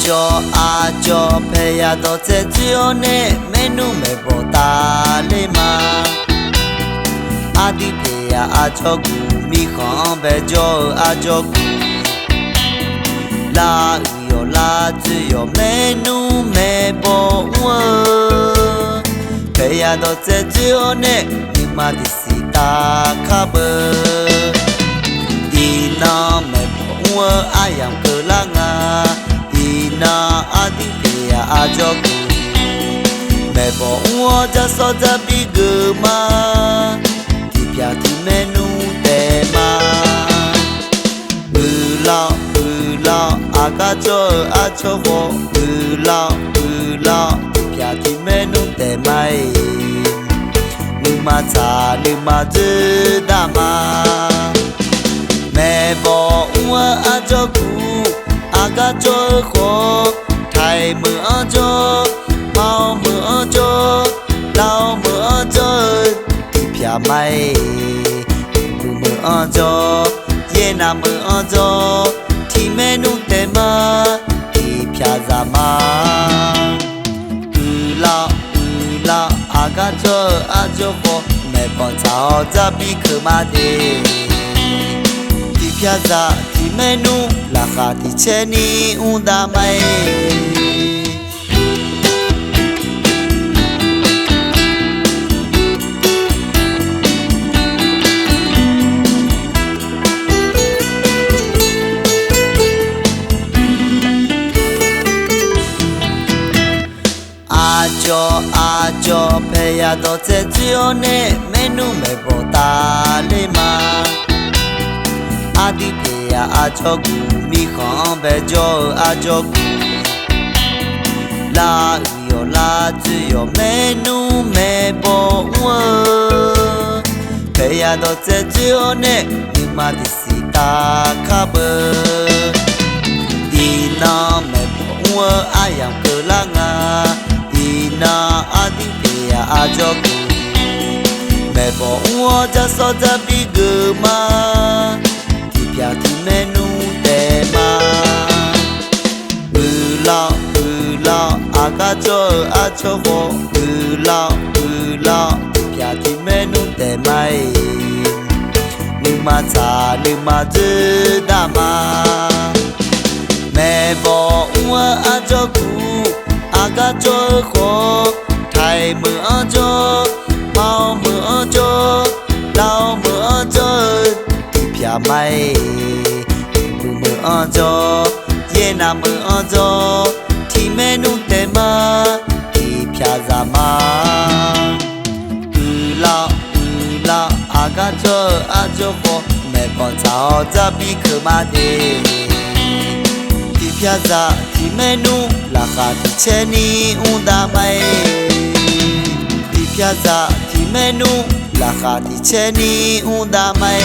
cho phê ya do che chiyo ne menu me bo ta le ma adi phê ya cho gu mi khon be jo cho gu la yo la chiyo menu me bo wa phê ya do che chiyo ne mi ma di si ta kha ba ina me bo wa ayam ke la nga na adi pia ajoku me bo wo ja so ja bi gu ma ti pia ti menu te ma la aga cho a cho ho la ti pia ti menu te mai nu ma cha nu ma zu da ma me bo wo ajoku aga cho khó thay mưa cho mau mưa cho lao mưa cho thì pia mai mưa cho ye na mưa cho thì menu te ma thì pia za ma la aga cho a cho khó me bon chao za bi khơ ma de piazza di menu la khati cheni unda mai cho phe ya do che chiyo ne menu me bo ta le ma adi phê ya cho gu mi khon be jo cho gu la yo la chiyo menu me bo wa phê ya do che chiyo ne mi ma di si ta kha ba ina me bo wa ayam ke la nga ina adi phê ya cho gu me bo wa ja so ja bi gu ma pia ti menu te ma la aga cho ho la pia ti menu te mai nu ma cha nu ma zu da ma me bo wa cho ku aga cho ho thai mưa cho mau mưa cho lao mưa cho pia mai mưa cho ye na mưa cho thì menu te ma thì pia za ma la aga cho a cho ho me bon chao za bi khơ ma de thì pia za thì menu la kha ti cheni unda mai thì pia za thì menu la kha ti cheni unda mai